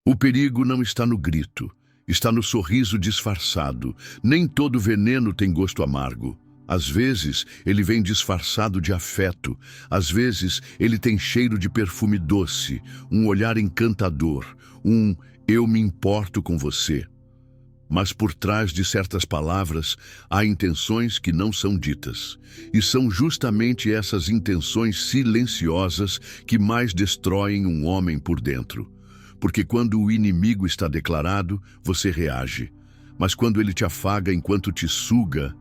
O perigo não está no grito, está no sorriso disfarçado. Nem todo veneno tem gosto amargo. Às vezes, ele vem disfarçado de afeto. Às vezes, ele tem cheiro de perfume doce, um olhar encantador, eu me importo com você. Mas por trás de certas palavras, há intenções que não são ditas. E são justamente essas intenções silenciosas que mais destroem um homem por dentro. Porque quando o inimigo está declarado, você reage. Mas quando ele te afaga enquanto te suga,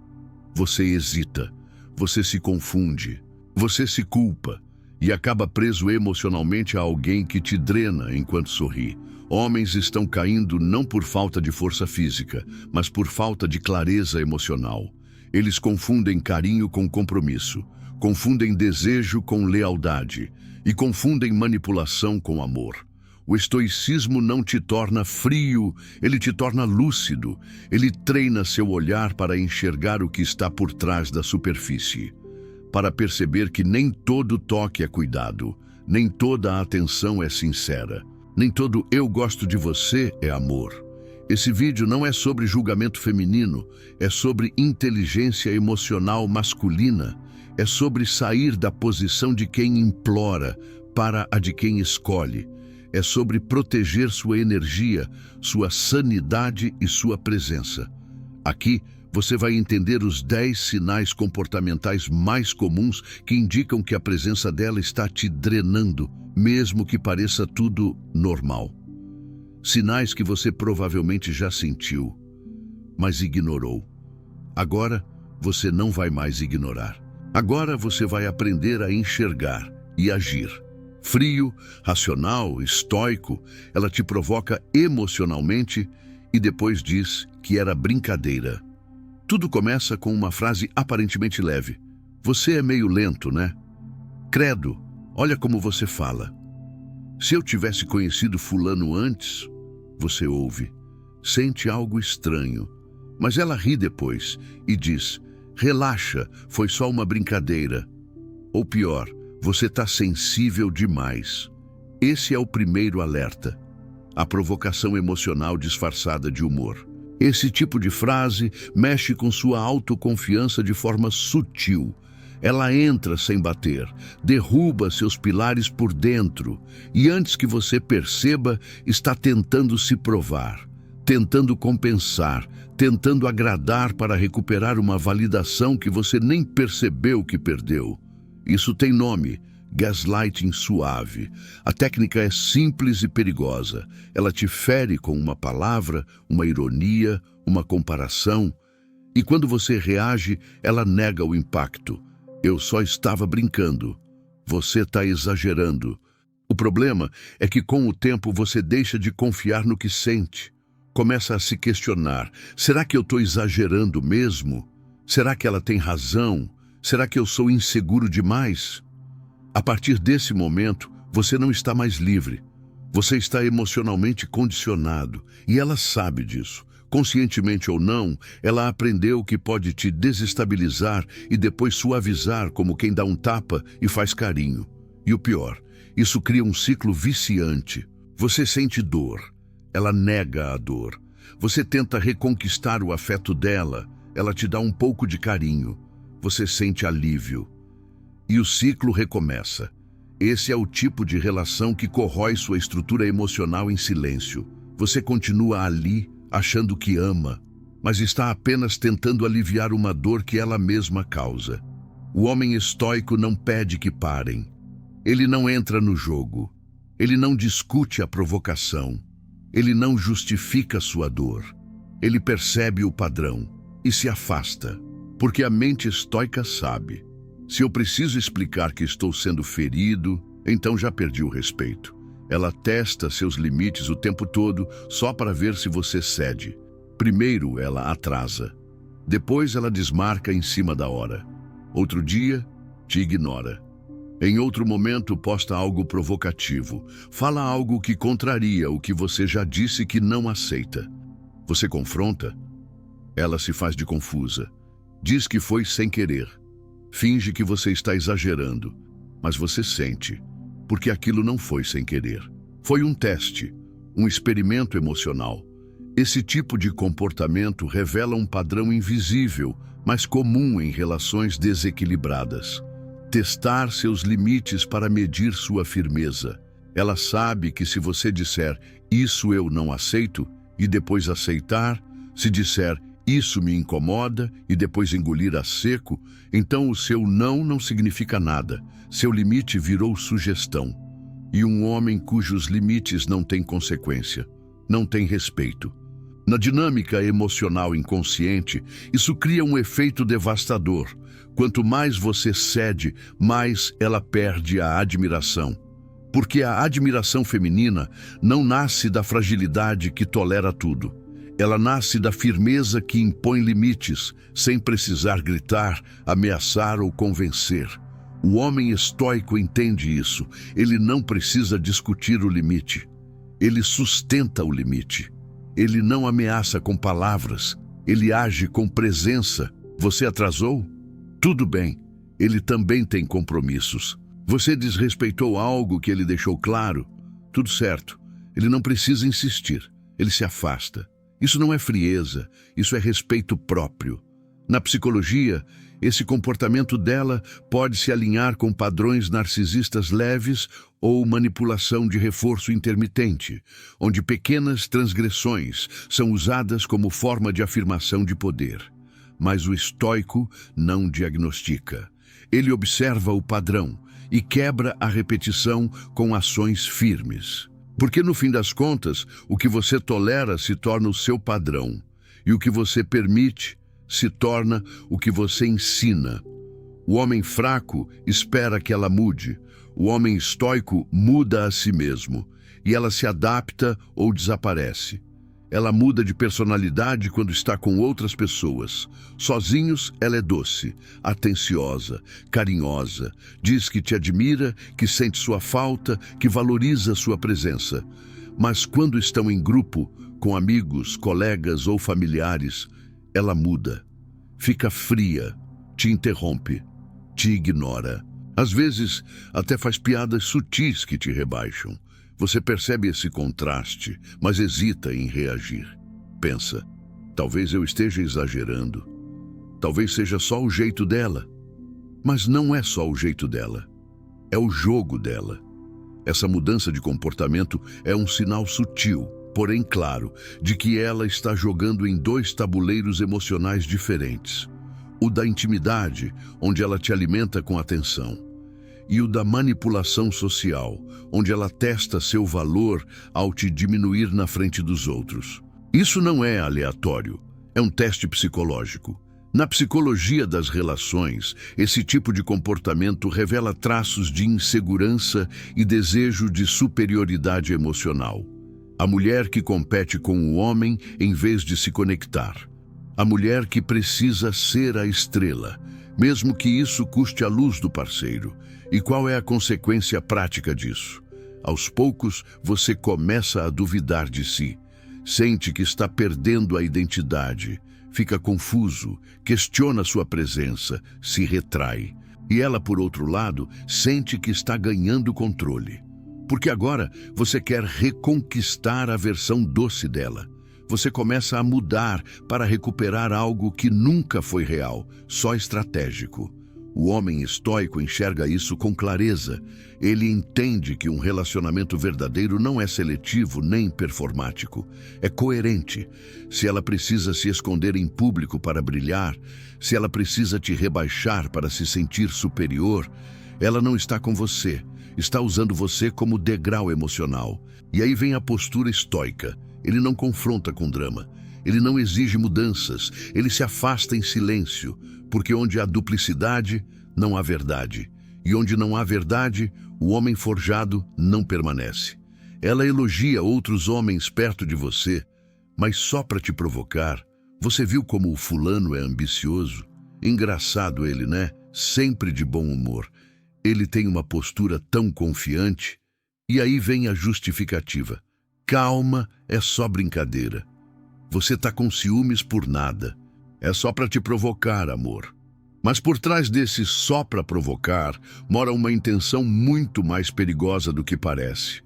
você hesita, você se confunde, você se culpa e acaba preso emocionalmente a alguém que te drena enquanto sorri. Homens estão caindo não por falta de força física, mas por falta de clareza emocional. Eles confundem carinho com compromisso, confundem desejo com lealdade e confundem manipulação com amor. O estoicismo não te torna frio, ele te torna lúcido. Ele treina seu olhar para enxergar o que está por trás da superfície, para perceber que nem todo toque é cuidado, nem toda a atenção é sincera, nem todo eu gosto de você é amor. Esse vídeo não é sobre julgamento feminino, é sobre inteligência emocional masculina, é sobre sair da posição de quem implora para a de quem escolhe. É sobre proteger sua energia, sua sanidade e sua presença. Aqui, você vai entender os 10 sinais comportamentais mais comuns que indicam que a presença dela está te drenando, mesmo que pareça tudo normal. Sinais que você provavelmente já sentiu, mas ignorou. Agora, você não vai mais ignorar. Agora você vai aprender a enxergar e agir. Frio, racional, estoico, ela te provoca emocionalmente e depois diz que era brincadeira. Tudo começa com uma frase aparentemente leve. Você é meio lento, né? Credo, olha como você fala. Se eu tivesse conhecido fulano antes, você ouve, sente algo estranho, mas ela ri depois e diz, relaxa, foi só uma brincadeira. Ou pior, você está sensível demais. Esse é o primeiro alerta. A provocação emocional disfarçada de humor. Esse tipo de frase mexe com sua autoconfiança de forma sutil. Ela entra sem bater, derruba seus pilares por dentro e antes que você perceba, está tentando se provar, tentando compensar, tentando agradar para recuperar uma validação que você nem percebeu que perdeu. Isso tem nome, gaslighting suave. A técnica é simples e perigosa. Ela te fere com uma palavra, uma ironia, uma comparação. E quando você reage, ela nega o impacto. Eu só estava brincando. Você está exagerando. O problema é que com o tempo você deixa de confiar no que sente. Começa a se questionar. Será que eu estou exagerando mesmo? Será que ela tem razão? Será que eu sou inseguro demais? A partir desse momento, você não está mais livre. Você está emocionalmente condicionado e ela sabe disso. Conscientemente ou não, ela aprendeu que pode te desestabilizar e depois suavizar como quem dá um tapa e faz carinho. E o pior, isso cria um ciclo viciante. Você sente dor, ela nega a dor. Você tenta reconquistar o afeto dela, ela te dá um pouco de carinho. Você sente alívio. E o ciclo recomeça. Esse é o tipo de relação que corrói sua estrutura emocional em silêncio. Você continua ali, achando que ama, mas está apenas tentando aliviar uma dor que ela mesma causa. O homem estoico não pede que parem. Ele não entra no jogo. Ele não discute a provocação. Ele não justifica sua dor. Ele percebe o padrão e se afasta. Porque a mente estoica sabe. Se eu preciso explicar que estou sendo ferido, então já perdi o respeito. Ela testa seus limites o tempo todo só para ver se você cede. Primeiro ela atrasa. Depois ela desmarca em cima da hora. Outro dia, te ignora. Em outro momento, posta algo provocativo. Fala algo que contraria o que você já disse que não aceita. Você confronta? Ela se faz de confusa. Diz que foi sem querer. Finge que você está exagerando, mas você sente, porque aquilo não foi sem querer. Foi um teste, um experimento emocional. Esse tipo de comportamento revela um padrão invisível, mas comum em relações desequilibradas. Testar seus limites para medir sua firmeza. Ela sabe que se você disser, isso eu não aceito, e depois aceitar, se disser, isso me incomoda, e depois engolir a seco, então o seu não significa nada. Seu limite virou sugestão. E um homem cujos limites não têm consequência, não tem respeito. Na dinâmica emocional inconsciente, isso cria um efeito devastador. Quanto mais você cede, mais ela perde a admiração. Porque a admiração feminina não nasce da fragilidade que tolera tudo. Ela nasce da firmeza que impõe limites, sem precisar gritar, ameaçar ou convencer. O homem estoico entende isso. Ele não precisa discutir o limite. Ele sustenta o limite. Ele não ameaça com palavras. Ele age com presença. Você atrasou? Tudo bem. Ele também tem compromissos. Você desrespeitou algo que ele deixou claro? Tudo certo. Ele não precisa insistir. Ele se afasta. Isso não é frieza. Isso é respeito próprio. Na psicologia, esse comportamento dela pode se alinhar com padrões narcisistas leves ou manipulação de reforço intermitente, onde pequenas transgressões são usadas como forma de afirmação de poder. Mas o estoico não diagnostica. Ele observa o padrão e quebra a repetição com ações firmes. Porque no fim das contas, o que você tolera se torna o seu padrão, e o que você permite se torna o que você ensina. O homem fraco espera que ela mude. O homem estoico muda a si mesmo, e ela se adapta ou desaparece. Ela muda de personalidade quando está com outras pessoas. Sozinhos, ela é doce, atenciosa, carinhosa, diz que te admira, que sente sua falta, que valoriza sua presença. Mas quando estão em grupo, com amigos, colegas ou familiares, ela muda, fica fria, te interrompe, te ignora. Às vezes, até faz piadas sutis que te rebaixam. Você percebe esse contraste, mas hesita em reagir. Pensa, talvez eu esteja exagerando. Talvez seja só o jeito dela. Mas não é só o jeito dela. É o jogo dela. Essa mudança de comportamento é um sinal sutil, porém claro, de que ela está jogando em dois tabuleiros emocionais diferentes. O da intimidade, onde ela te alimenta com atenção, e o da manipulação social, onde ela testa seu valor ao te diminuir na frente dos outros. Isso não é aleatório, é um teste psicológico. Na psicologia das relações, esse tipo de comportamento revela traços de insegurança e desejo de superioridade emocional. A mulher que compete com o homem em vez de se conectar. A mulher que precisa ser a estrela, mesmo que isso custe a luz do parceiro. E qual é a consequência prática disso? Aos poucos, você começa a duvidar de si. Sente que está perdendo a identidade. Fica confuso, questiona sua presença, se retrai. E ela, por outro lado, sente que está ganhando controle. Porque agora você quer reconquistar a versão doce dela. Você começa a mudar para recuperar algo que nunca foi real, só estratégico. O homem estoico enxerga isso com clareza. Ele entende que um relacionamento verdadeiro não é seletivo nem performático. É coerente. Se ela precisa se esconder em público para brilhar, se ela precisa te rebaixar para se sentir superior, ela não está com você. Está usando você como degrau emocional. E aí vem a postura estoica. Ele não confronta com drama. Ele não exige mudanças. Ele se afasta em silêncio. Porque onde há duplicidade, não há verdade. E onde não há verdade, o homem forjado não permanece. Ela elogia outros homens perto de você, mas só para te provocar. Você viu como o fulano é ambicioso? Engraçado ele, né? Sempre de bom humor. Ele tem uma postura tão confiante. E aí vem a justificativa. Calma, é só brincadeira. Você tá com ciúmes por nada. É só para te provocar, amor. Mas por trás desse só para provocar, mora uma intenção muito mais perigosa do que parece.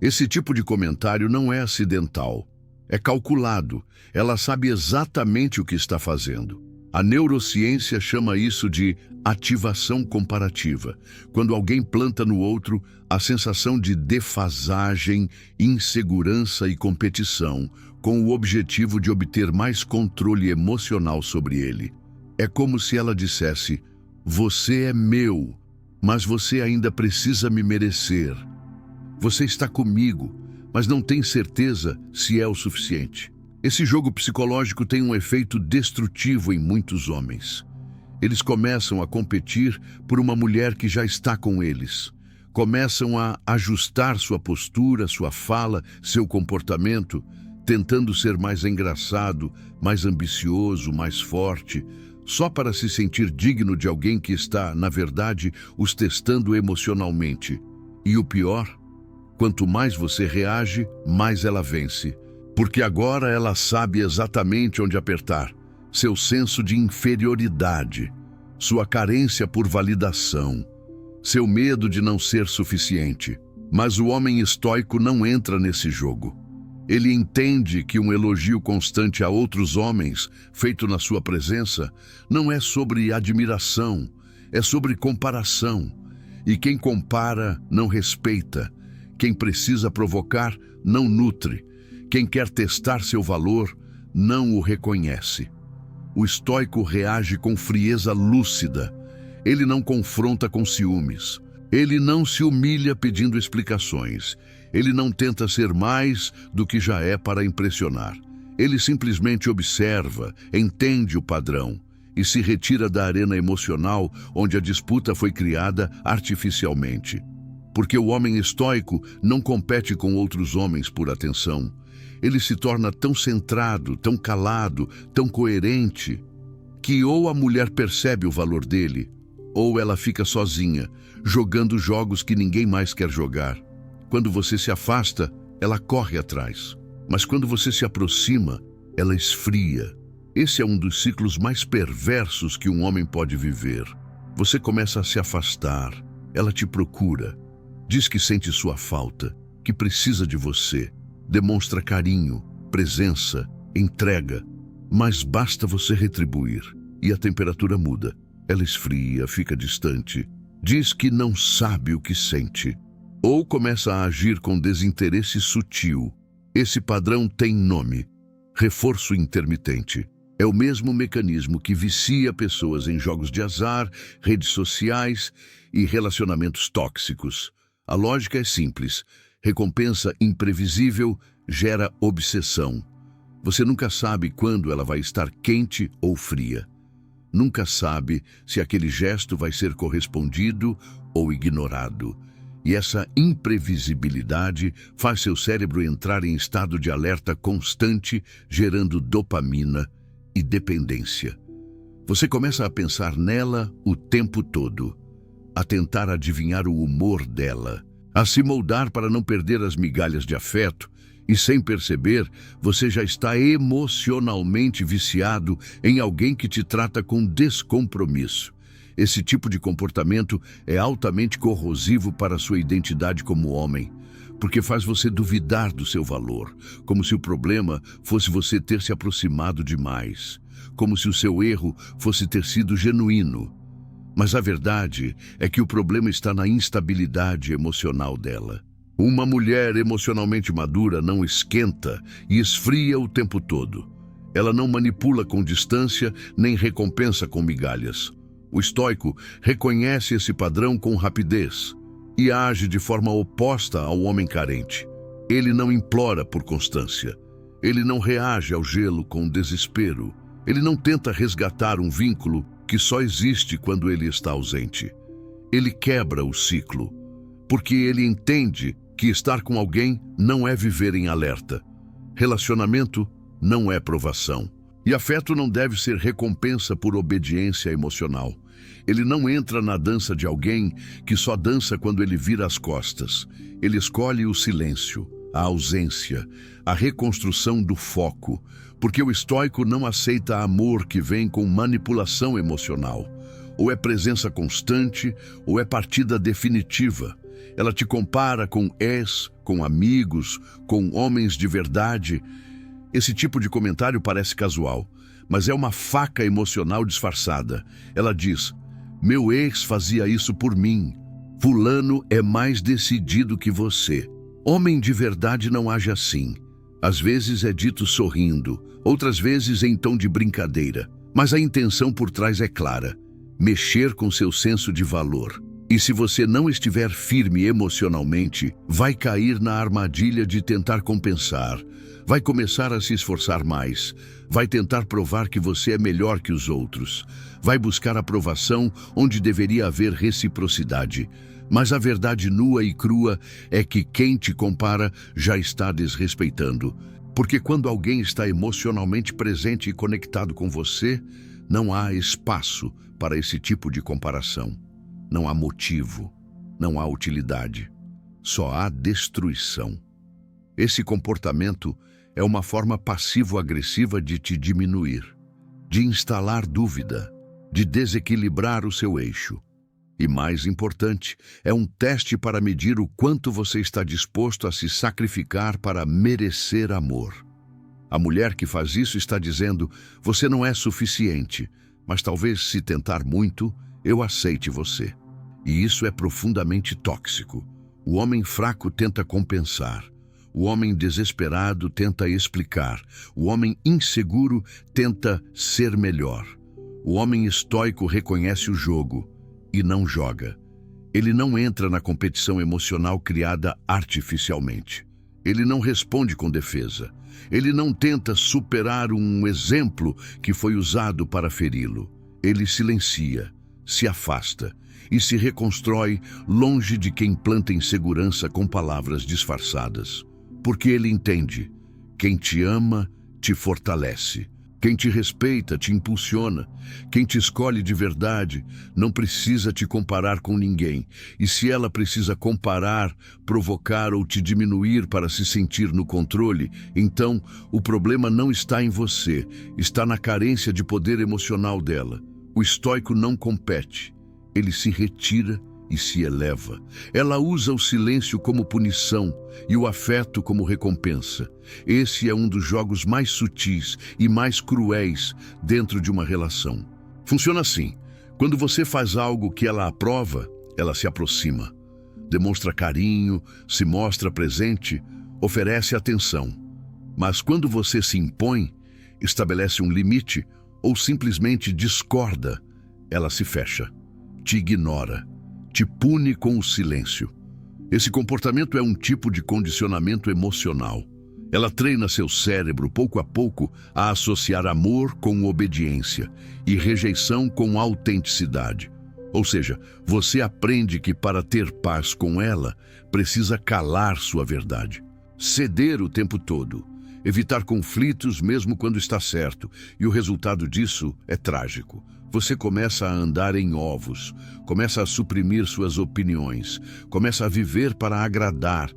Esse tipo de comentário não é acidental, é calculado. Ela sabe exatamente o que está fazendo. A neurociência chama isso de ativação comparativa, quando alguém planta no outro a sensação de defasagem, insegurança e competição, com o objetivo de obter mais controle emocional sobre ele. É como se ela dissesse: você é meu, mas você ainda precisa me merecer. Você está comigo, mas não tem certeza se é o suficiente. Esse jogo psicológico tem um efeito destrutivo em muitos homens. Eles começam a competir por uma mulher que já está com eles. Começam a ajustar sua postura, sua fala, seu comportamento, tentando ser mais engraçado, mais ambicioso, mais forte, só para se sentir digno de alguém que está, na verdade, os testando emocionalmente. E o pior, quanto mais você reage, mais ela vence. Porque agora ela sabe exatamente onde apertar. Seu senso de inferioridade, sua carência por validação, seu medo de não ser suficiente. Mas o homem estoico não entra nesse jogo. Ele entende que um elogio constante a outros homens, feito na sua presença, não é sobre admiração, é sobre comparação. E quem compara não respeita. Quem precisa provocar não nutre. Quem quer testar seu valor não o reconhece. O estoico reage com frieza lúcida. Ele não confronta com ciúmes. Ele não se humilha pedindo explicações. Ele não tenta ser mais do que já é para impressionar. Ele simplesmente observa, entende o padrão e se retira da arena emocional onde a disputa foi criada artificialmente. Porque o homem estoico não compete com outros homens por atenção. Ele se torna tão centrado, tão calado, tão coerente, que ou a mulher percebe o valor dele, ou ela fica sozinha, jogando jogos que ninguém mais quer jogar. Quando você se afasta, ela corre atrás. Mas quando você se aproxima, ela esfria. Esse é um dos ciclos mais perversos que um homem pode viver. Você começa a se afastar, ela te procura, diz que sente sua falta, que precisa de você, demonstra carinho, presença, entrega, mas basta você retribuir e a temperatura muda. Ela esfria, fica distante, diz que não sabe o que sente, ou começa a agir com desinteresse sutil. Esse padrão tem nome: reforço intermitente. É o mesmo mecanismo que vicia pessoas em jogos de azar, redes sociais e relacionamentos tóxicos. A lógica é simples: recompensa imprevisível gera obsessão. Você nunca sabe quando ela vai estar quente ou fria. Nunca sabe se aquele gesto vai ser correspondido ou ignorado. E essa imprevisibilidade faz seu cérebro entrar em estado de alerta constante, gerando dopamina e dependência. Você começa a pensar nela o tempo todo, a tentar adivinhar o humor dela, a se moldar para não perder as migalhas de afeto, e sem perceber, você já está emocionalmente viciado em alguém que te trata com descompromisso. Esse tipo de comportamento é altamente corrosivo para a sua identidade como homem, porque faz você duvidar do seu valor, como se o problema fosse você ter se aproximado demais, como se o seu erro fosse ter sido genuíno. Mas a verdade é que o problema está na instabilidade emocional dela. Uma mulher emocionalmente madura não esquenta e esfria o tempo todo. Ela não manipula com distância nem recompensa com migalhas. O estoico reconhece esse padrão com rapidez e age de forma oposta ao homem carente. Ele não implora por constância. Ele não reage ao gelo com desespero. Ele não tenta resgatar um vínculo que só existe quando ele está ausente. Ele quebra o ciclo, porque ele entende que estar com alguém não é viver em alerta. Relacionamento não é provação. E afeto não deve ser recompensa por obediência emocional. Ele não entra na dança de alguém que só dança quando ele vira as costas. Ele escolhe o silêncio, a ausência, a reconstrução do foco, porque o estoico não aceita amor que vem com manipulação emocional. Ou é presença constante, ou é partida definitiva. Ela te compara com ex, com amigos, com homens de verdade. Esse tipo de comentário parece casual, mas é uma faca emocional disfarçada. Ela diz: meu ex fazia isso por mim. Fulano é mais decidido que você. Homem de verdade não age assim. Às vezes é dito sorrindo, outras vezes em tom de brincadeira. Mas a intenção por trás é clara: mexer com seu senso de valor. E se você não estiver firme emocionalmente, vai cair na armadilha de tentar compensar. Vai começar a se esforçar mais. Vai tentar provar que você é melhor que os outros. Vai buscar aprovação onde deveria haver reciprocidade. Mas a verdade nua e crua é que quem te compara já está desrespeitando. Porque quando alguém está emocionalmente presente e conectado com você, não há espaço para esse tipo de comparação. Não há motivo, não há utilidade, só há destruição. Esse comportamento é uma forma passivo-agressiva de te diminuir, de instalar dúvida, de desequilibrar o seu eixo. E mais importante, é um teste para medir o quanto você está disposto a se sacrificar para merecer amor. A mulher que faz isso está dizendo: você não é suficiente, mas talvez se tentar muito, eu aceite você. E isso é profundamente tóxico. O homem fraco tenta compensar. O homem desesperado tenta explicar. O homem inseguro tenta ser melhor. O homem estoico reconhece o jogo e não joga. Ele não entra na competição emocional criada artificialmente. Ele não responde com defesa. Ele não tenta superar um exemplo que foi usado para feri-lo. Ele silencia, se afasta e se reconstrói longe de quem planta insegurança com palavras disfarçadas. Porque ele entende: quem te ama te fortalece. Quem te respeita te impulsiona. Quem te escolhe de verdade não precisa te comparar com ninguém. E se ela precisa comparar, provocar ou te diminuir para se sentir no controle, então o problema não está em você, está na carência de poder emocional dela. O estoico não compete. Ele se retira e se eleva. Ela usa o silêncio como punição e o afeto como recompensa. Esse é um dos jogos mais sutis e mais cruéis dentro de uma relação. Funciona assim: quando você faz algo que ela aprova, ela se aproxima, demonstra carinho, se mostra presente, oferece atenção. Mas quando você se impõe, estabelece um limite ou simplesmente discorda, ela se fecha, te ignora, te pune com o silêncio. Esse comportamento é um tipo de condicionamento emocional. Ela treina seu cérebro, pouco a pouco, a associar amor com obediência e rejeição com autenticidade. Ou seja, você aprende que para ter paz com ela, precisa calar sua verdade, ceder o tempo todo, evitar conflitos mesmo quando está certo, e o resultado disso é trágico. Você começa a andar em ovos, começa a suprimir suas opiniões, começa a viver para agradar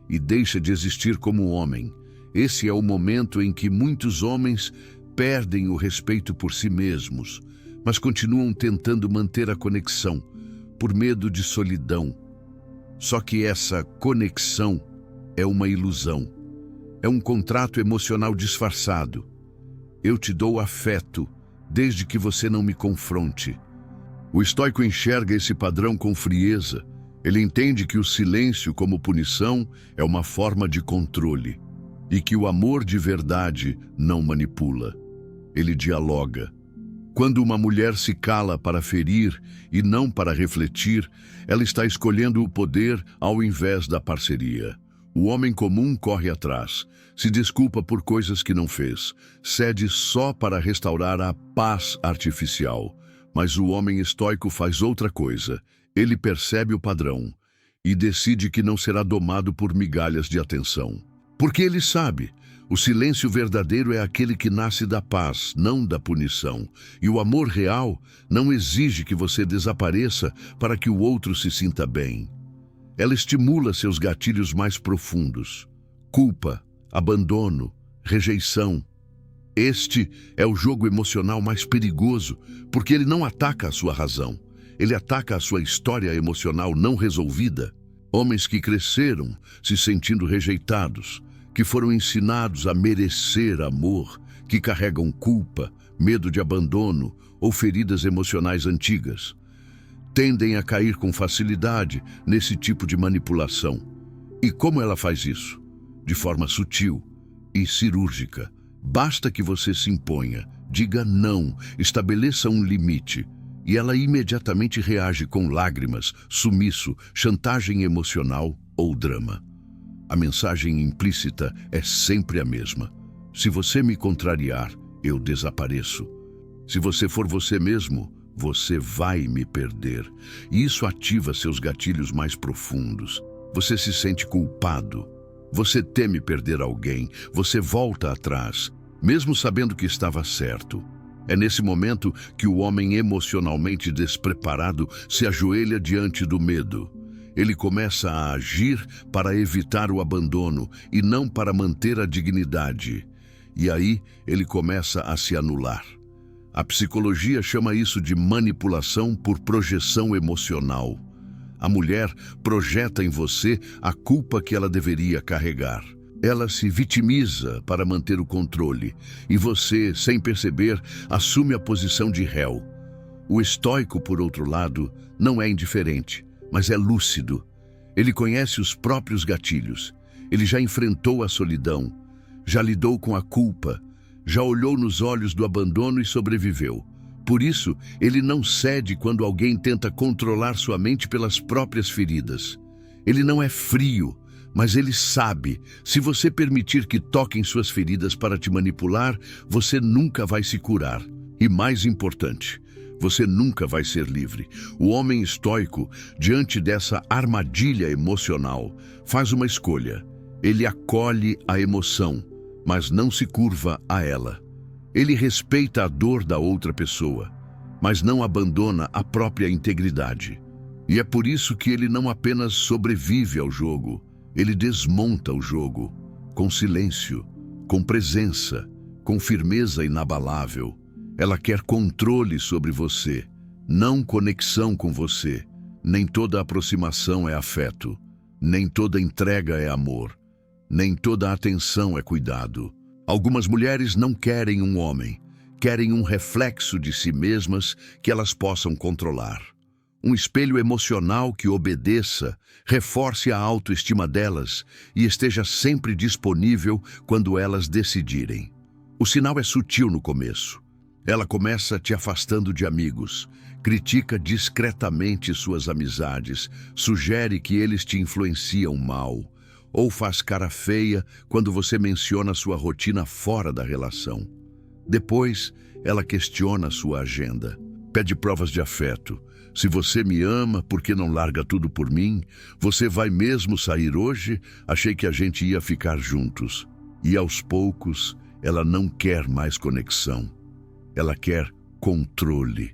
e deixa de existir como homem. Esse é o momento em que muitos homens perdem o respeito por si mesmos, mas continuam tentando manter a conexão por medo de solidão. Só que essa conexão é uma ilusão, é um contrato emocional disfarçado. Eu te dou afeto, desde que você não me confronte. O estoico enxerga esse padrão com frieza. Ele entende que o silêncio como punição é uma forma de controle e que o amor de verdade não manipula. Ele dialoga. Quando uma mulher se cala para ferir e não para refletir, ela está escolhendo o poder ao invés da parceria. O homem comum corre atrás, se desculpa por coisas que não fez, cede só para restaurar a paz artificial. Mas o homem estoico faz outra coisa. Ele percebe o padrão e decide que não será domado por migalhas de atenção. Porque ele sabe, o silêncio verdadeiro é aquele que nasce da paz, não da punição. E o amor real não exige que você desapareça para que o outro se sinta bem. Ela estimula seus gatilhos mais profundos: culpa, abandono, rejeição. Este é o jogo emocional mais perigoso, porque ele não ataca a sua razão. Ele ataca a sua história emocional não resolvida. Homens que cresceram se sentindo rejeitados, que foram ensinados a merecer amor, que carregam culpa, medo de abandono ou feridas emocionais antigas. Tendem a cair com facilidade nesse tipo de manipulação. E como ela faz isso? De forma sutil e cirúrgica. Basta que você se imponha, diga não, estabeleça um limite, e ela imediatamente reage com lágrimas, sumiço, chantagem emocional ou drama. A mensagem implícita é sempre a mesma. Se você me contrariar, eu desapareço. Se você for você mesmo, você vai me perder. E isso ativa seus gatilhos mais profundos. Você se sente culpado. Você teme perder alguém. Você volta atrás, mesmo sabendo que estava certo. É nesse momento que o homem emocionalmente despreparado se ajoelha diante do medo. Ele começa a agir para evitar o abandono e não para manter a dignidade. E aí ele começa a se anular. A psicologia chama isso de manipulação por projeção emocional. A mulher projeta em você a culpa que ela deveria carregar. Ela se vitimiza para manter o controle, e você, sem perceber, assume a posição de réu. O estoico, por outro lado, não é indiferente, mas é lúcido. Ele conhece os próprios gatilhos. Ele já enfrentou a solidão, já lidou com a culpa, já olhou nos olhos do abandono e sobreviveu. Por isso, ele não cede quando alguém tenta controlar sua mente pelas próprias feridas. Ele não é frio, mas ele sabe, se você permitir que toquem suas feridas para te manipular, você nunca vai se curar. E mais importante, você nunca vai ser livre. O homem estoico, diante dessa armadilha emocional, faz uma escolha. Ele acolhe a emoção, mas não se curva a ela. Ele respeita a dor da outra pessoa, mas não abandona a própria integridade. E é por isso que ele não apenas sobrevive ao jogo, ele desmonta o jogo, com silêncio, com presença, com firmeza inabalável. Ela quer controle sobre você, não conexão com você. Nem toda aproximação é afeto, nem toda entrega é amor, nem toda atenção é cuidado. Algumas mulheres não querem um homem, querem um reflexo de si mesmas que elas possam controlar. Um espelho emocional que obedeça, reforce a autoestima delas e esteja sempre disponível quando elas decidirem. O sinal é sutil no começo. Ela começa te afastando de amigos, critica discretamente suas amizades, sugere que eles te influenciam mal, ou faz cara feia quando você menciona sua rotina fora da relação. Depois, ela questiona sua agenda, pede provas de afeto. Se você me ama, por que não larga tudo por mim? Você vai mesmo sair hoje? Achei que a gente ia ficar juntos. E aos poucos, ela não quer mais conexão. Ela quer controle.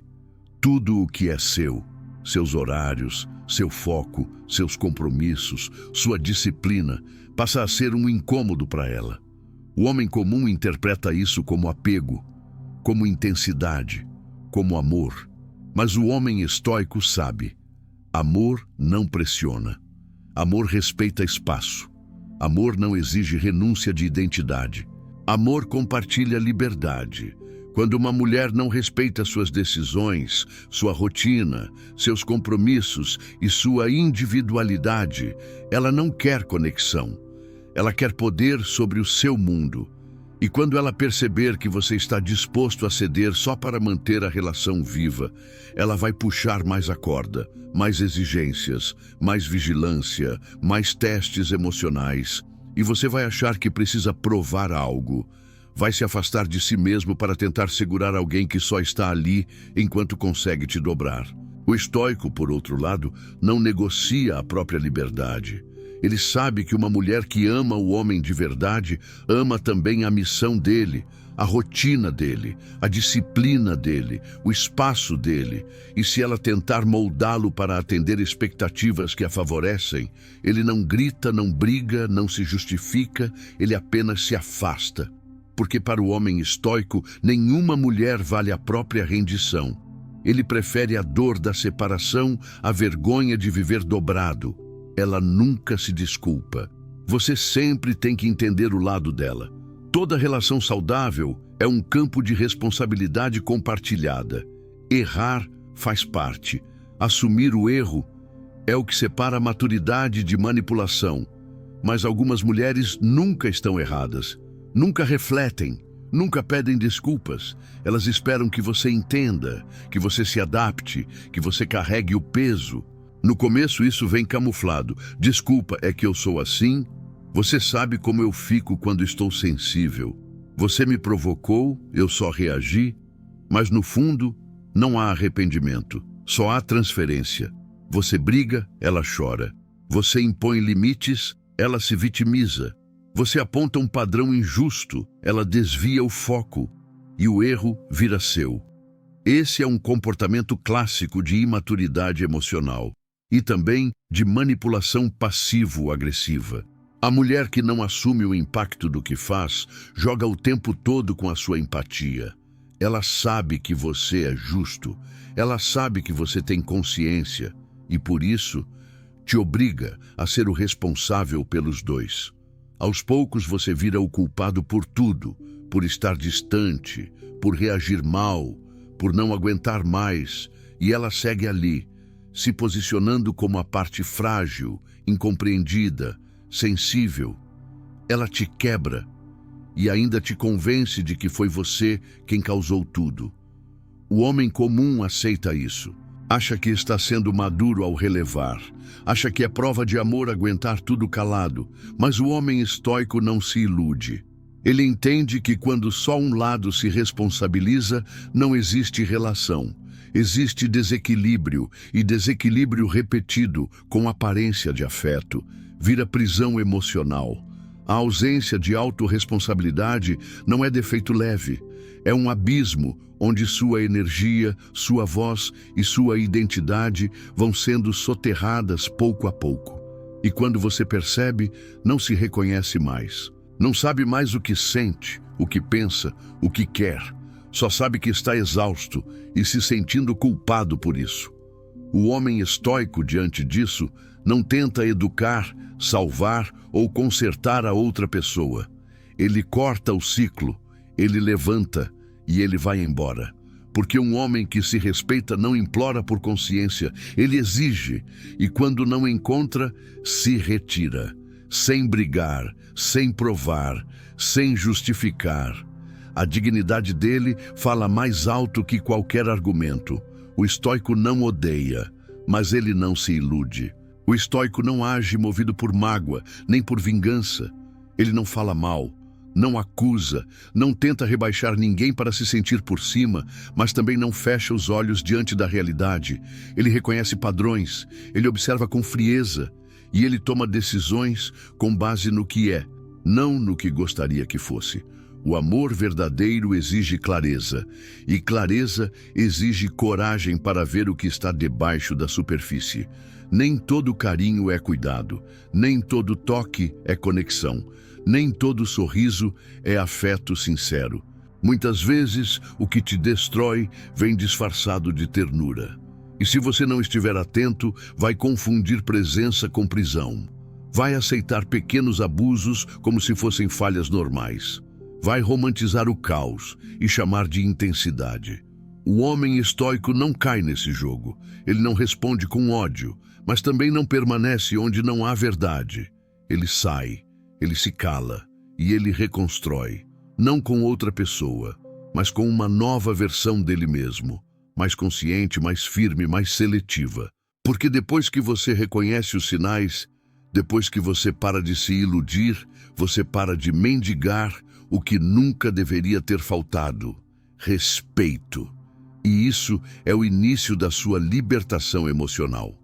Tudo o que é seu, seus horários, seu foco, seus compromissos, sua disciplina, passa a ser um incômodo para ela. O homem comum interpreta isso como apego, como intensidade, como amor. Mas o homem estoico sabe: amor não pressiona. Amor respeita espaço. Amor não exige renúncia de identidade. Amor compartilha liberdade. Quando uma mulher não respeita suas decisões, sua rotina, seus compromissos e sua individualidade, ela não quer conexão. Ela quer poder sobre o seu mundo. E quando ela perceber que você está disposto a ceder só para manter a relação viva, ela vai puxar mais a corda, mais exigências, mais vigilância, mais testes emocionais. E você vai achar que precisa provar algo. Vai se afastar de si mesmo para tentar segurar alguém que só está ali enquanto consegue te dobrar. O estoico, por outro lado, não negocia a própria liberdade. Ele sabe que uma mulher que ama o homem de verdade ama também a missão dele, a rotina dele, a disciplina dele, o espaço dele. E se ela tentar moldá-lo para atender expectativas que a favorecem, ele não grita, não briga, não se justifica, ele apenas se afasta. Porque para o homem estoico, nenhuma mulher vale a própria rendição. Ele prefere a dor da separação à vergonha de viver dobrado. Ela nunca se desculpa. Você sempre tem que entender o lado dela. Toda relação saudável é um campo de responsabilidade compartilhada. Errar faz parte. Assumir o erro é o que separa a maturidade de manipulação. Mas algumas mulheres nunca estão erradas. Nunca refletem. Nunca pedem desculpas. Elas esperam que você entenda, que você se adapte, que você carregue o peso. No começo isso vem camuflado. Desculpa, é que eu sou assim. Você sabe como eu fico quando estou sensível. Você me provocou, eu só reagi. Mas no fundo, não há arrependimento. Só há transferência. Você briga, ela chora. Você impõe limites, ela se vitimiza. Você aponta um padrão injusto, ela desvia o foco e o erro vira seu. Esse é um comportamento clássico de imaturidade emocional e também de manipulação passivo-agressiva. A mulher que não assume o impacto do que faz joga o tempo todo com a sua empatia. Ela sabe que você é justo, ela sabe que você tem consciência e, por isso, te obriga a ser o responsável pelos dois. Aos poucos você vira o culpado por tudo, por estar distante, por reagir mal, por não aguentar mais, e ela segue ali, se posicionando como a parte frágil, incompreendida, sensível. Ela te quebra e ainda te convence de que foi você quem causou tudo. O homem comum aceita isso. Acha que está sendo maduro ao relevar. Acha que é prova de amor aguentar tudo calado. Mas o homem estoico não se ilude. Ele entende que quando só um lado se responsabiliza, não existe relação. Existe desequilíbrio, e desequilíbrio repetido, com aparência de afeto, vira prisão emocional. A ausência de autorresponsabilidade não é defeito leve. É um abismo onde sua energia, sua voz e sua identidade vão sendo soterradas pouco a pouco. E quando você percebe, não se reconhece mais. Não sabe mais o que sente, o que pensa, o que quer. Só sabe que está exausto e se sentindo culpado por isso. O homem estoico, diante disso, não tenta educar, salvar ou consertar a outra pessoa. Ele corta o ciclo, ele levanta e ele vai embora. Porque um homem que se respeita não implora por consciência, ele exige, e quando não encontra, se retira, sem brigar, sem provar, sem justificar. A dignidade dele fala mais alto que qualquer argumento. O estoico não odeia, mas ele não se ilude. O estoico não age movido por mágoa, nem por vingança. Ele não fala mal, não acusa, não tenta rebaixar ninguém para se sentir por cima, mas também não fecha os olhos diante da realidade. Ele reconhece padrões, ele observa com frieza e ele toma decisões com base no que é, não no que gostaria que fosse. O amor verdadeiro exige clareza, e clareza exige coragem para ver o que está debaixo da superfície. Nem todo carinho é cuidado, nem todo toque é conexão, nem todo sorriso é afeto sincero. Muitas vezes, o que te destrói vem disfarçado de ternura. E se você não estiver atento, vai confundir presença com prisão. Vai aceitar pequenos abusos como se fossem falhas normais. Vai romantizar o caos e chamar de intensidade. O homem estoico não cai nesse jogo. Ele não responde com ódio, mas também não permanece onde não há verdade. Ele sai, ele se cala e ele reconstrói, não com outra pessoa, mas com uma nova versão dele mesmo, mais consciente, mais firme, mais seletiva. Porque depois que você reconhece os sinais, depois que você para de se iludir, você para de mendigar o que nunca deveria ter faltado: respeito. E isso é o início da sua libertação emocional.